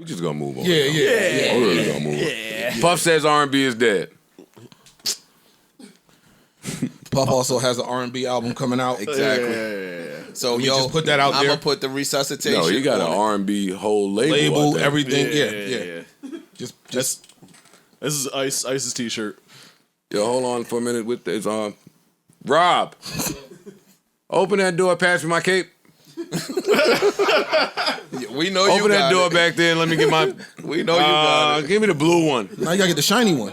We just gonna move on. Yeah. We're really gonna move on. Puff says R&B is dead. Puff also has an R&B album coming out. Exactly. So We just put that out I'm there. gonna put the resuscitation. No, you got an on R&B whole label. Label, out there. everything. Yeah. Just This is Ice's t-shirt. Yo, hold on for a minute with this. Rob, open that door. Pass me my cape. it. We know you Open that got door it. back there and let me get my. We know you got it. Give me the blue one. now you gotta get the shiny one.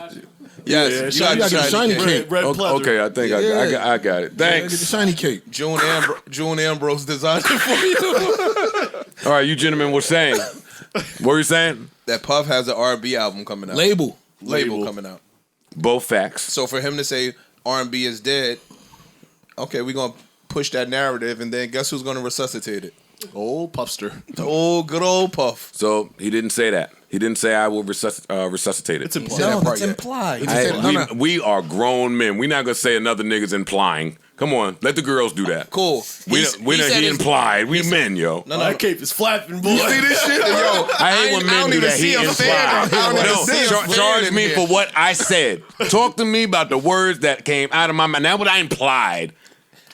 Yes, Yeah, you gotta get the shiny cake. Red pleather. Okay, I think I got it. You gotta get the Thanks. shiny cake. June Ambrose designed it for you. All right, you gentlemen were saying. What were you saying? That Puff has an R&B album coming out. Label. Label coming out. Both facts. So for him to say R&B is dead, okay, we're gonna push that narrative, and then guess who's gonna resuscitate it? Old Puffster. The good old Puff. So he didn't say that. He didn't say I will resuscitate it. It's implied. that part it's yet. implied. We are grown men. We're not gonna say another nigga's implying. Come on, let the girls do that. Cool. We said he it's- implied. We men, yo. No, That cape is flapping, boy. You see this shit? Yo, I hate when men do that. He implied. No, charge me for what I said. Talk to me about the words that came out of my mouth. Now what I implied.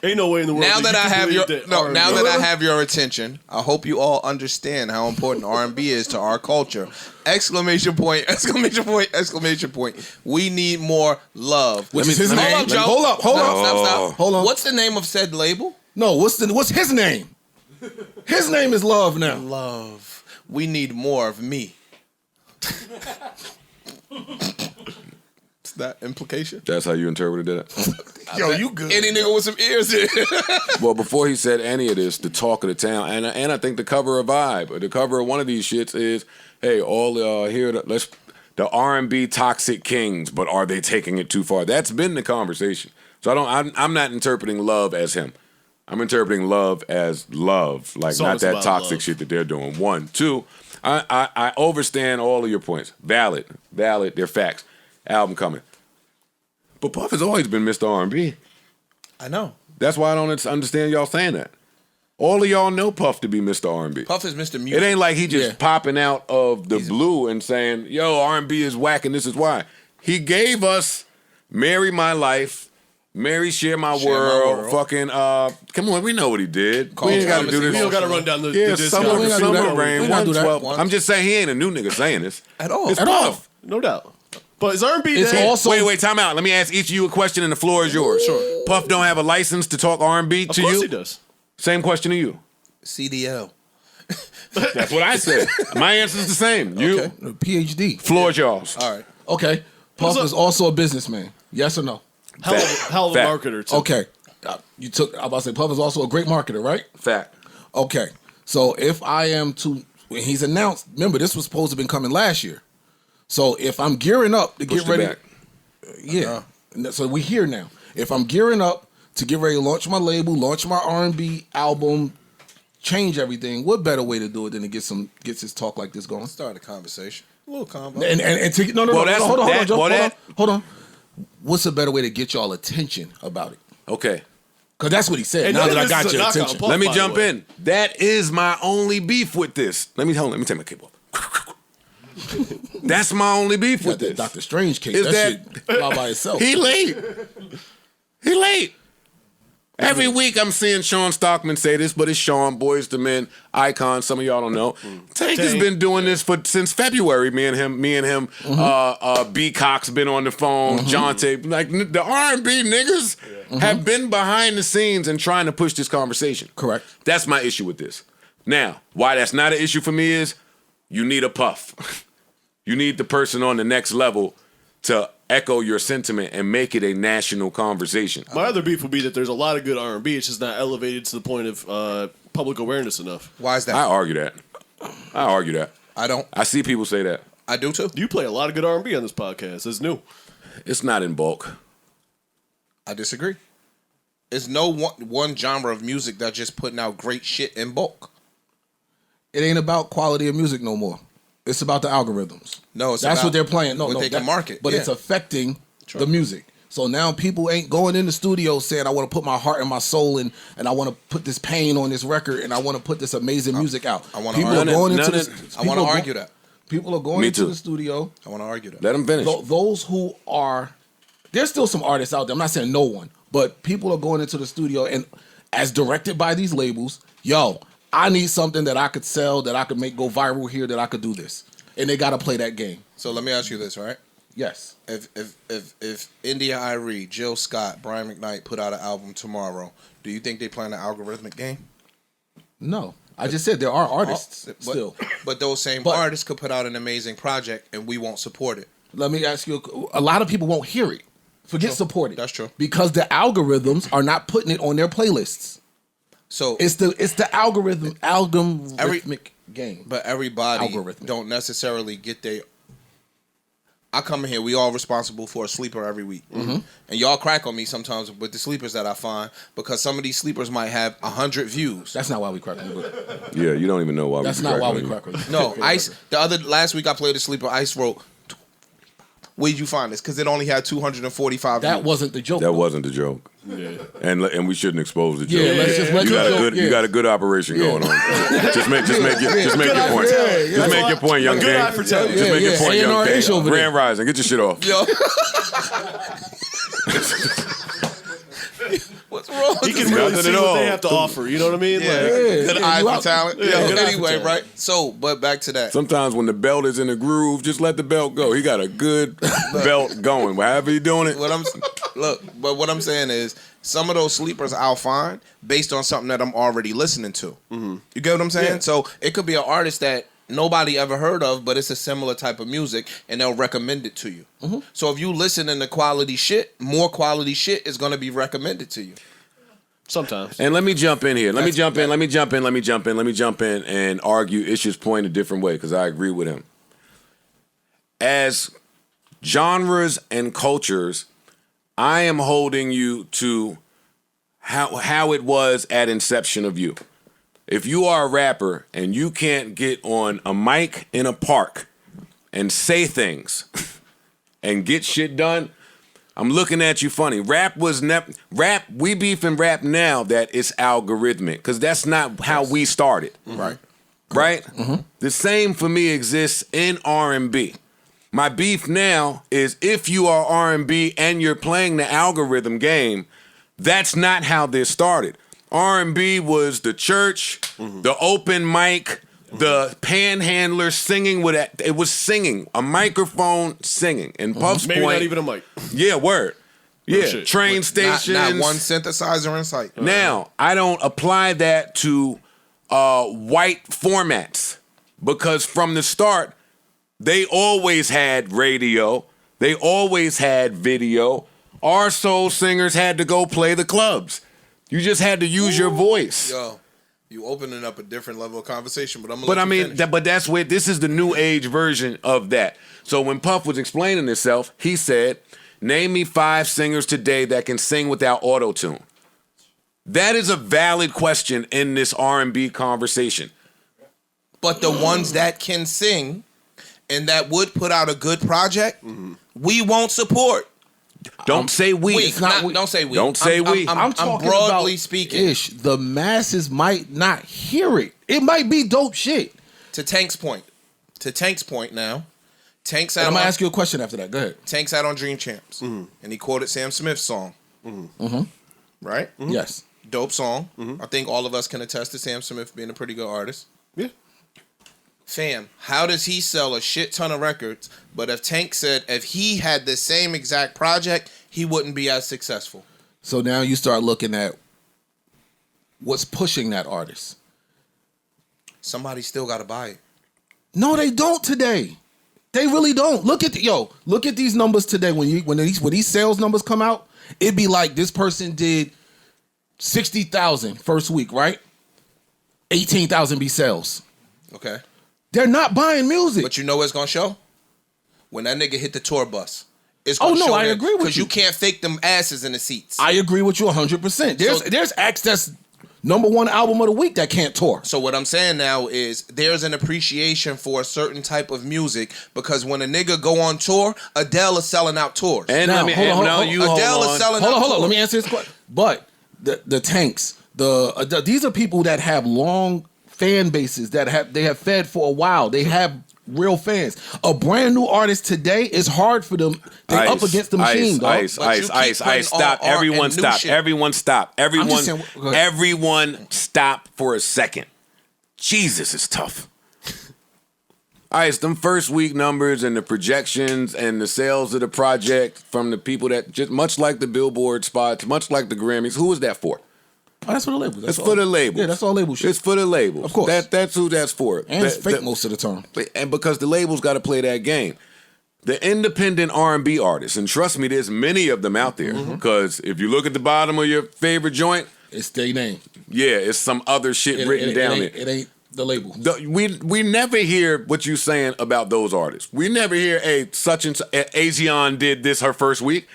Ain't no way in the world. Now that you I can have your believe that now R&B. that I have your attention, I hope you all understand how important R&B is to our culture. Exclamation point! Exclamation point! Exclamation point! We need more love. Which is his Hold name. up, Joe. Hold up. Stop. Hold on. What's the name of said label? No, what's his name? His name is Love now. Love. We need more of me. Is that implication? That's how you interpreted that. Yo, you good. Any nigga with some ears in. Well, before he said any of this, the talk of the town, and I think the cover of Vibe, the cover of one of these shits is, hey, all here, let's the R&B toxic kings, but are they taking it too far? That's been the conversation. So I'm not interpreting love as him. I'm interpreting love as love, like Song's not that about toxic love. shit that they're doing. One, two, I overstand all of your points. Valid, they're facts. Album coming. But Puff has always been Mr. R&B. I know. That's why I don't understand y'all saying that. All of y'all know Puff to be Mr. R&B. Puff is Mr. Music. It ain't like he just popping out of the blue and saying, yo, R&B is whack and this is why. He gave us Marry My Life, Marry Share My World, fucking, come on, we know what he did. We ain't got to do this. We don't got to run down the Yeah, discography. Summer We ain't gotta do that. Rain, We ain't gotta do that. 112. I'm just saying he ain't a new nigga saying this. At all. It's At all. Puff. No doubt. But is R&B It's dead? also Wait, time out. Let me ask each of you a question and the floor is yours. Sure. Puff don't have a license to talk R&B Of to course you? he does. Same question to you. CDL. That's what I said. My answer's the same. You, Okay. PhD. floor is yours. All right. Okay. Puff is also a businessman. Yes or no? Hell of a Fact. marketer, too. Okay. I'm about to say Puff is also a great marketer, right? Fact. Okay. So if I am to, when he's announced, remember this was supposed to have been coming last year. So if I'm gearing up to Pushed get it ready, back. yeah. So we're here now. If I'm gearing up to get ready to launch my label, launch my R&B album, change everything, what better way to do it than to get this talk like this going? Start a conversation. A little combo. And to no, Well, that's- hold on, that- Joe, well, hold on. What's a better way to get y'all attention about it? Okay. Because that's what he said. And now none that I of this got is a your knock on attention. Puff, Let me by the jump way. in. That is my only beef with this. Let me take my cape off. That's my only beef Got with that this. Dr. Strange case. Is That shit all by itself. He late. He late. Every week I'm seeing Sean Stockman say this, but it's Sean, Boys to Men, icon. Some of y'all don't know. Tank has been doing this since February. Me and him. B Cox been on the phone. Jonte, like the R&B niggas have been behind the scenes and trying to push this conversation. Correct. That's my issue with this. Now, why that's not an issue for me is you need a Puff. You need the person on the next level to echo your sentiment and make it a national conversation. My other beef would be that there's a lot of good R&B. It's just not elevated to the point of public awareness enough. Why is that? I argue that. I don't. I see people say that. I do too. You play a lot of good R&B on this podcast. It's new. It's not in bulk. I disagree. There's no one genre of music that's just putting out great shit in bulk. It ain't about quality of music no more. It's about the algorithms. No, it's that's about what they're playing. No, what they can market. But Yeah. it's affecting the music. So now people ain't going in the studio saying, I want to put my heart and my soul in, and I want to put this pain on this record, and I want to put this amazing music out. I wanna People argue- are going into none this. of- I want to argue that. People are going Me into too. the studio. I want to argue that. Let them finish. Those who are, there's still some artists out there. I'm not saying no one, but people are going into the studio and as directed by these labels, yo, I need something that I could sell, that I could make go viral here, that I could do this. And they got to play that game. So let me ask you this, right? Yes. If India Irie, Jill Scott, Brian McKnight put out an album tomorrow, do you think they playing an algorithmic game? No. I just said there are artists still. But those same artists could put out an amazing project and we won't support it. Let me ask you, a lot of people won't hear it. Forget support it. That's true. Because the algorithms are not putting it on their playlists. So It's the algorithmic game. but everybody Algorithmic. don't necessarily get their. I come in here, we all responsible for a sleeper every week. Mm-hmm. And y'all crack on me sometimes with the sleepers that I find because some of these sleepers might have 100 views. That's not why we crack on you. Yeah, you don't even know why. That's we not why cracking we on you. crack on you. No, Ice. Last week I played a sleeper. Ice wrote. Where'd you find this? Because it only had 245 That views. wasn't the joke. That wasn't the joke. Yeah. And we shouldn't expose the joke. Yeah, let's just let you the got a joke, good you got a good operation going on. Just make your point. Just make your point, young Good king. eye for talent. Just make your point, young A&R-ish king. over there. Grand Rising, get your shit off. Yo. What's wrong with You can this? really Nothing see at what all. they have to offer. You know what I mean? Yeah. Like, Good eye you for out- talent. Yeah, Yo, good eye for anyway, talent. right? So, but back to that. Sometimes when the belt is in the groove, just let the belt go. He got a good belt going. However he doing it. What I'm saying is some of those sleepers I'll find based on something that I'm already listening to. Mm-hmm. You get what I'm saying? Yeah. So it could be an artist that nobody ever heard of, but it's a similar type of music, and they'll recommend it to you. Mm-hmm. So if you listen to quality shit, more quality shit is going to be recommended to you. sometimes. And let me jump in here. Let me jump in and argue Ish's point a different way because I agree with him. As genres and cultures, I am holding you to how it was at inception of you. If you are a rapper and you can't get on a mic in a park and say things and get shit done, I'm looking at you funny. Rap was rap. We beef and rap now that it's algorithmic because that's not how we started. Right. Right. The same for me exists in R&B. My beef now is if you are R&B and you're playing the algorithm game, that's not how this started. R&B was the church, the open mic, the panhandler singing with it was singing, a microphone singing. And Puff's Maybe point, not even a mic. yeah, word. Yeah, shit. train Not, stations. not one synthesizer in sight. Now, I don't apply that to white formats because from the start, they always had radio. They always had video. Our soul singers had to go play the clubs. You just had to use your voice. Yo, you opening up a different level of conversation, but I'm gonna But let I you mean, finish. but that's where this is the new age version of that. So when Puff was explaining himself, he said, "Name me 5 singers today that can sing without auto-tune." That is a valid question in this R&B conversation. But the ones that can sing and that would put out a good project, we won't support. Don't say we. We, don't say we. Don't say we. I'm talking broadly about speaking. Ish. The masses might not hear it. It might be dope shit. To Tank's point now, Tank's And out I'm gonna on, ask you a question after that. Go ahead. Tank's out on Dream Champs, and he quoted Sam Smith's song. Right? Yes. Dope song. I think all of us can attest to Sam Smith being a pretty good artist. Yeah. Fam, how does he sell a shit ton of records? But if Tank said if he had the same exact project, he wouldn't be as successful. So now you start looking at what's pushing that artist. Somebody still got to buy it. No, they don't today. They really don't. Look at look at these numbers today. When these sales numbers come out, it'd be like this person did 60,000 first week, right? 18,000 be sales. Okay. They're not buying music. But you know what's going to show? When that nigga hit the tour bus. It's Oh, gonna no, show I agree with Because you. you can't fake them asses in the seats. I agree with you 100%. So- There's acts that's #1 album of the week that can't tour. So what I'm saying now is there's an appreciation for a certain type of music because when a nigga go on tour, Adele is selling out tours. And Now, let me, hold on, and hold now on. you Adele hold is on. selling Hold out on, tours. Let me answer this question. But the Tanks, these are people that have long fan bases that they have fed for a while. They have real fans. A brand new artist today is hard for them. They're up against the machine, dog. But you keep Ice. putting Stop. all art Everyone and new stop. shit. Everyone stop. Everyone, saying, go ahead. everyone stop for a second. Jesus, it's tough. Ice, them first week numbers and the projections and the sales of the project from the people that, just much like the Billboard spots, much like the Grammys, who was that for? Oh, that's for the labels. It's for the labels. Yeah, that's all label shit. It's for the labels. Of course. That's who that's for. And it's fake most of the time. And because the labels got to play that game. The independent R&B artists, and trust me, there's many of them out there. Because if you look at the bottom of your favorite joint, It's their name. yeah, it's some other shit written down there. It ain't the label. We never hear what you saying about those artists. We never hear, hey, such and such, Azion did this her first week.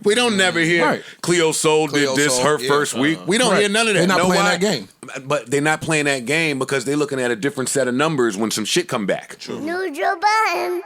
We don't never hear Right. Cleo Soul did Cleo this Soul, her yeah. first week. We don't hear none of that. They're not Know playing why? that game. But they're not playing that game because they're looking at a different set of numbers when some shit come back. New Joe Budden.